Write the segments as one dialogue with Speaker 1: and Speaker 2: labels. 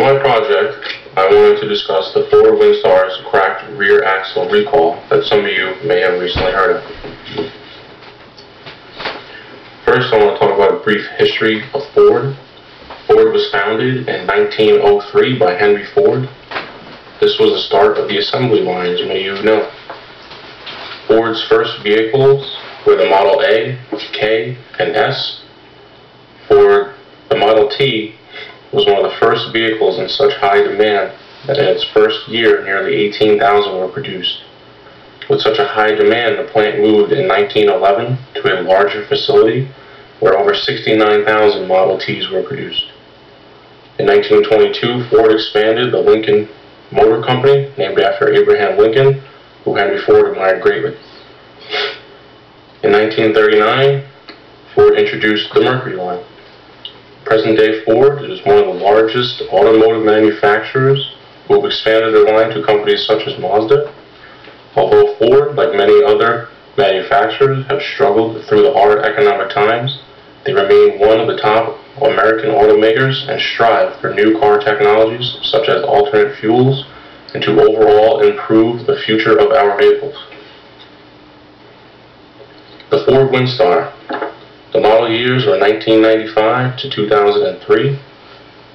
Speaker 1: my project, I wanted to discuss the Ford Windstar's cracked rear axle recall that some of you may have recently heard of. First, I want to talk about a brief history of Ford. Ford was founded in 1903 by Henry Ford. This was the start of the assembly line, as many of you know. Ford's first vehicles were the Model A, K, and S. Ford, the Model T, was one of the first vehicles in such high demand that in its first year nearly 18,000 were produced. With such a high demand, the plant moved in 1911 to a larger facility where over 69,000 Model Ts were produced. In 1922, Ford expanded the Lincoln Motor Company, named after Abraham Lincoln, who Henry Ford admired greatly. In 1939, Ford introduced the Mercury line. Present-day Ford is one of the largest automotive manufacturers who have expanded their line to companies such as Mazda. Although Ford, like many other manufacturers, have struggled through the hard economic times, they remain one of the top American automakers and strive for new car technologies such as alternate fuels and to overall improve the future of our vehicles. The Ford Windstar. The model years were 1995 to 2003.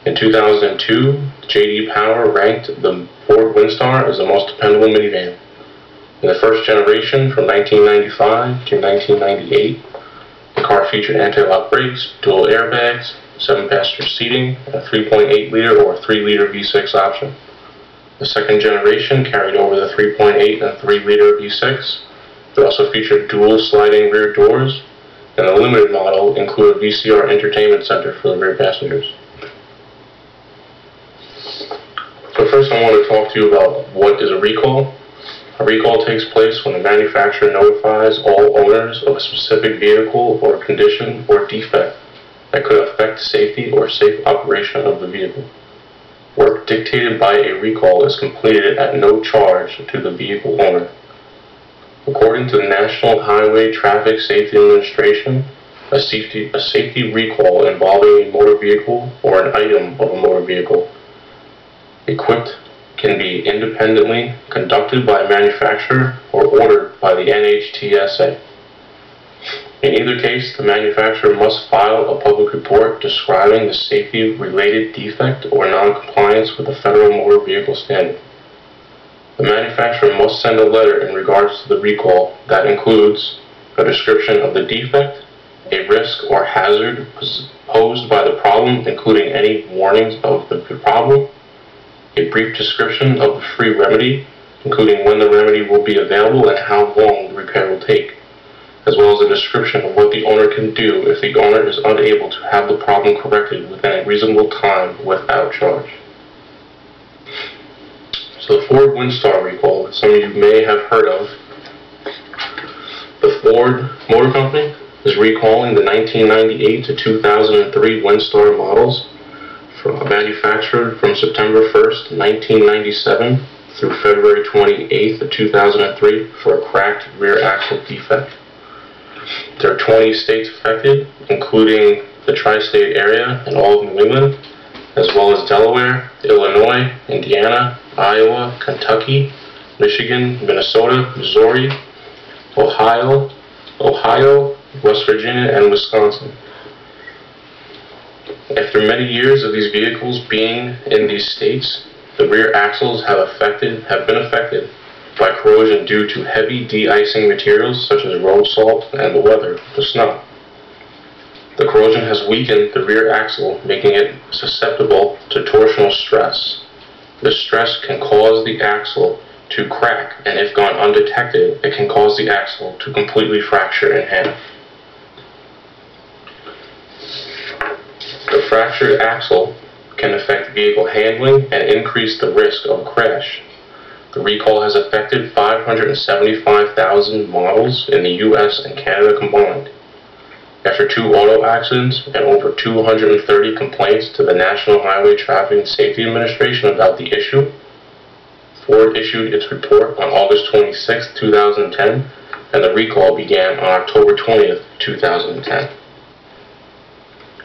Speaker 1: In 2002, J.D. Power ranked the Ford Windstar as the most dependable minivan. In the first generation, from 1995 to 1998, the car featured anti-lock brakes, dual airbags, 7-passenger seating, and a 3.8-liter or 3-liter V6 option. The second generation carried over the 3.8 and 3-liter V6. It also featured dual sliding rear doors, and the limited model included a VCR entertainment center for the rear passengers. So first I want to talk to you about what is a recall. A recall takes place when the manufacturer notifies all owners of a specific vehicle or condition or defect that could affect safety or safe operation of the vehicle. Work dictated by a recall is completed at no charge to the vehicle owner. According to the National Highway Traffic Safety Administration, a safety recall involving a motor vehicle or an item of a motor vehicle equipped can be independently conducted by a manufacturer or ordered by the NHTSA. In either case, the manufacturer must file a public report describing the safety-related defect or non-compliance with the Federal Motor Vehicle Standard. The manufacturer must send a letter in regards to the recall that includes a description of the defect, a risk or hazard posed by the problem, including any warnings of the problem, a brief description of the free remedy, including when the remedy will be available and how long the repair will take, as well as a description of what the owner can do if the owner is unable to have the problem corrected within a reasonable time without charge. So the Ford Windstar recall that some of you may have heard of. The Ford Motor Company is recalling the 1998 to 2003 Windstar models manufactured from September 1st, 1997 through February 28th, 2003 for a cracked rear axle defect. There are 20 states affected, including the tri-state area and all of New England, as well as Delaware, Illinois, Indiana, Iowa, Kentucky, Michigan, Minnesota, Missouri, Ohio, West Virginia, and Wisconsin. After many years of these vehicles being in these states, the rear axles have been affected by corrosion due to heavy de-icing materials such as road salt and the weather, the snow. The corrosion has weakened the rear axle, making it susceptible to torsional stress. This stress can cause the axle to crack, and if gone undetected, it can cause the axle to completely fracture in half. The fractured axle can affect vehicle handling and increase the risk of a crash. The recall has affected 575,000 models in the U.S. and Canada combined. After 2 auto accidents and over 230 complaints to the National Highway Traffic Safety Administration about the issue, Ford issued its report on August 26, 2010, and the recall began on October 20th, 2010.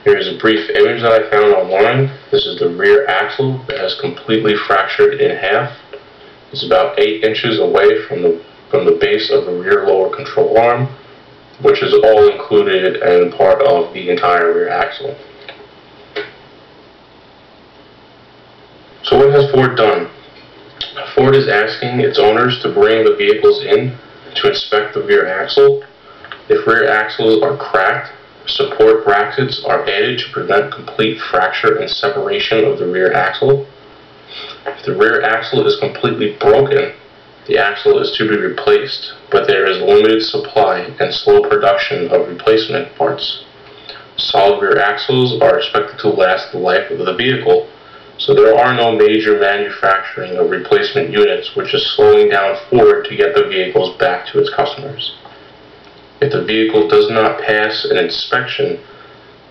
Speaker 1: Here is a brief image that I found online. This is the rear axle that has completely fractured in half. It's about 8 inches away from the base of the rear lower control arm, which is all included and part of the entire rear axle. So what has Ford done? Ford is asking its owners to bring the vehicles in to inspect the rear axle. If rear axles are cracked, support brackets are added to prevent complete fracture and separation of the rear axle. If the rear axle is completely broken, the axle is to be replaced, but there is limited supply and slow production of replacement parts. Solid rear axles are expected to last the life of the vehicle, so there are no major manufacturing of replacement units, which is slowing down Ford to get the vehicles back to its customers. If the vehicle does not pass an inspection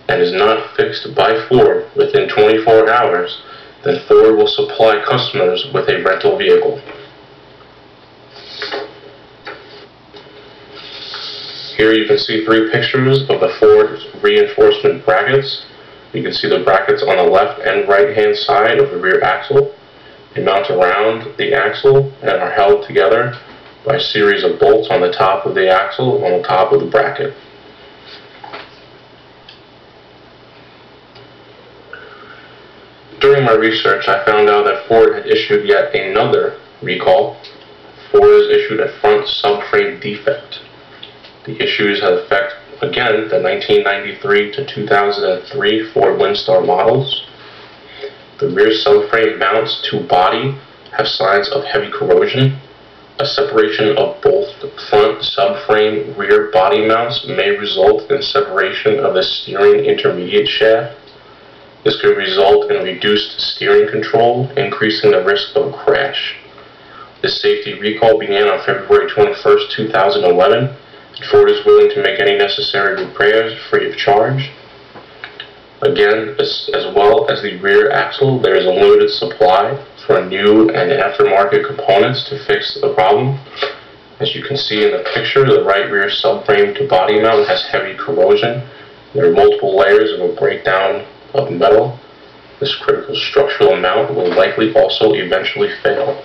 Speaker 1: and is not fixed by Ford within 24 hours, then Ford will supply customers with a rental vehicle. Here you can see 3 pictures of the Ford reinforcement brackets. You can see the brackets on the left and right hand side of the rear axle. They mount around the axle and are held together by a series of bolts on the top of the axle on the top of the bracket. During my research, I found out that Ford had issued yet another recall. Ford has issued a front subframe defect. The issues have affected, again, the 1993 to 2003 Ford Windstar models. The rear subframe mounts to body have signs of heavy corrosion. A separation of both the front subframe rear body mounts may result in separation of the steering intermediate shaft. This could result in reduced steering control, increasing the risk of a crash. This safety recall began on February 21st, 2011. Ford is willing to make any necessary repairs free of charge. Again, as well as the rear axle, there is a limited supply for new and aftermarket components to fix the problem. As you can see in the picture, the right rear subframe to body mount has heavy corrosion. There are multiple layers of a breakdown of metal. This critical structural mount will likely also eventually fail.